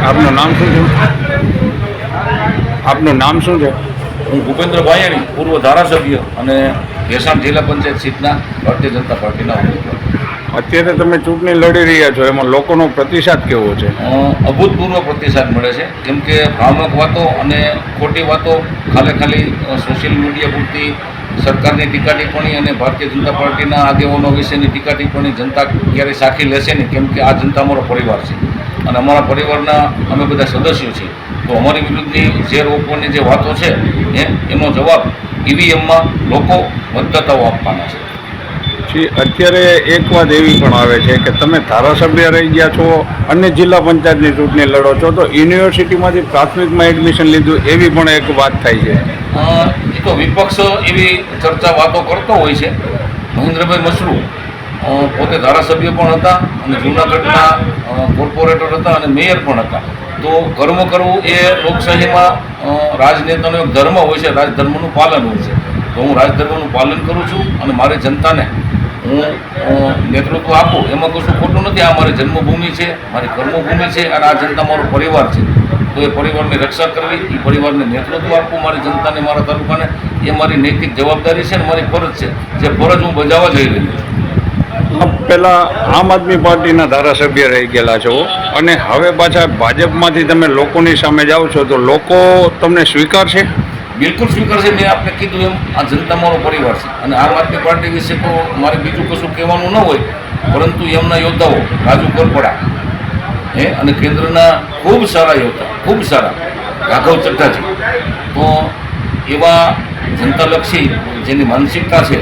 આપનું નામ શું છે? આપનું નામ શું છે? હું ભૂપેન્દ્ર ભાયાણી, પૂર્વ ધારાસભ્ય અને ભેસાણ જિલ્લા પંચાયત સીટના ભારતીય જનતા પાર્ટીના ઉમેદવાર. અત્યારે તમે ચૂંટણી લડી રહ્યા છો, એમાં લોકોનો પ્રતિસાદ કેવો છે? અભૂતપૂર્વ પ્રતિસાદ મળે છે, કેમ કે ભ્રામક વાતો અને ખોટી વાતો ખાલી સોશિયલ મીડિયા પૂરતી સરકારની ટીકા ટિપ્પણી અને ભારતીય જનતા પાર્ટીના આગેવાનો વિશેની ટીકા ટિપ્પણી જનતા ક્યારેય સાખી લેશે નહીં, કેમ કે આ જનતા અમારો પરિવાર છે અને અમારા પરિવારના અમે બધા સદસ્યો છીએ. તો અમારી વિરુદ્ધની જે રોકવાની જે વાતો છે એનો જવાબ ઈવીએમમાં લોકો મતદાતાઓ આપવાના છે. અત્યારે એક વાત એવી પણ આવે છે કે તમે ધારાસભ્ય રહી ગયા છો અને જિલ્લા પંચાયતની ચૂંટણી લડો છો, તો યુનિવર્સિટીમાંથી પ્રાથમિકમાં એડમિશન લીધું એવી પણ એક વાત થાય છે. એ તો વિપક્ષ એવી ચર્ચા વાતો કરતો હોય છે. મહેન્દ્રભાઈ મશરૂ પોતે ધારાસભ્ય પણ હતા અને જૂનાગઢના કોર્પોરેટર હતા અને મેયર પણ હતા. તો કર્મ કરવું એ લોકશાહીમાં રાજનેતાનો એક ધર્મ હોય છે, રાજધર્મનું પાલન હોય છે. તો હું રાજધર્મનું પાલન કરું છું અને મારી જનતાને હું નેતૃત્વ આપું એમાં કશું ખોટું નથી. આ મારી જન્મભૂમિ છે, મારી કર્મભૂમિ છે અને આ જનતા મારો પરિવાર છે. તો એ પરિવારની રક્ષા કરવી, એ પરિવારને નેતૃત્વ આપવું મારી જનતાને, મારા તાલુકાને, એ મારી નૈતિક જવાબદારી છે અને મારી ફરજ છે, જે ફરજ હું બજાવવા જઈ રહ્યો છું. પહેલાં આમ આદમી પાર્ટીના ધારાસભ્ય રહી ગયેલા છો અને હવે પાછા ભાજપમાંથી તમે લોકોની સામે જાઓ છો, તો લોકો તમને સ્વીકારશે? બિલકુલ સ્વીકારશે. મેં આપને કીધું એમ આ જનતા મારો પરિવાર છે અને આમ આદમી પાર્ટી વિશે તો મારે બીજું કશું કહેવાનું ન હોય, પરંતુ એમના યોદ્ધાઓ રાજુ કોરપડા અને કેન્દ્રના ખૂબ સારા યોદ્ધા, ખૂબ સારા રાઘવ ચડ્ઢાજી, તો એવા જનતાલક્ષી જેની માનસિકતા છે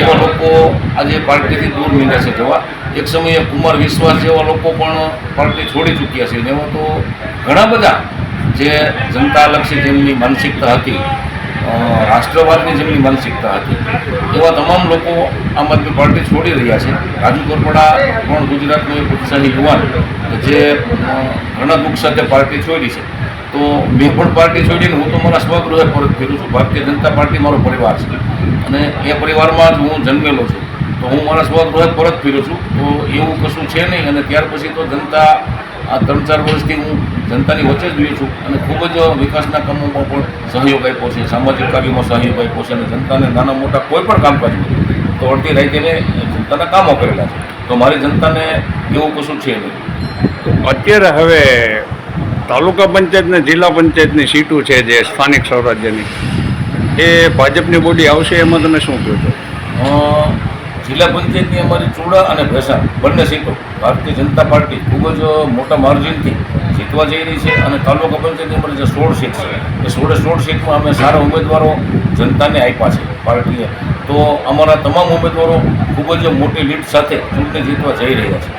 એવા લોકો આજે પાર્ટીથી દૂર મીંડ્યા છે જવા. એક સમયે કુમાર વિશ્વાસ જેવા લોકો પણ પાર્ટી છોડી ચૂક્યા છે અને એવા તો ઘણા બધા જે જનતાલક્ષી જેમની માનસિકતા હતી, રાષ્ટ્રવાદની જેમની માનસિકતા હતી, એવા તમામ લોકો આમ આદમી પાર્ટી છોડી રહ્યા છે. રાજુ કોરપડા પણ ગુજરાતનો એક ઉત્સાહી યુવાન જે ઘણા દુઃખ સાથે પાર્ટી છોડી છે. તો મેં પણ પાર્ટી છોડીને હું તો મારા સ્વગૃહે પરત ફેરું છું. ભારતીય જનતા પાર્ટી મારો પરિવાર છે અને એ પરિવારમાં જ હું જન્મેલો છું. તો હું મારા સ્વગૃહે પરત ફેરું છું. તો એવું કશું છે નહીં અને ત્યાર પછી તો જનતા આ 3-4 વર્ષથી હું જનતાની વચ્ચે જ રહ્યો છું અને ખૂબ જ વિકાસના કામોમાં પણ સહયોગ આપ્યો છે, સામાજિક કાર્યોમાં સહયોગ આપ્યો છે અને જનતાને નાના મોટા કોઈ પણ કામકાજ હોય તો અડધી રાઈને જનતાના કામો કરેલા છે. તો મારી જનતાને એવું કશું છે નહીં. અત્યારે હવે તાલુકા પંચાયત ને જિલ્લા પંચાયતની સીટો છે જે સ્થાનિક સ્વરાજ્યની, એ ભાજપની બોડી આવશે, એમાં તમે શું કહો છો? જિલ્લા પંચાયતની અમારી ચૂડા અને ભેસાણ બંને સીટો ભારતીય જનતા પાર્ટી ખૂબ જ મોટા માર્જિનથી જીતવા જઈ રહી છે અને તાલુકા પંચાયતની અમારી જે 16 સીટ છે એ 16 સીટમાં અમે સારા ઉમેદવારો જનતાને આપ્યા છે પાર્ટીએ. તો અમારા તમામ ઉમેદવારો ખૂબ જ મોટી લીડ સાથે ચૂંટણી જીતવા જઈ રહ્યા છે.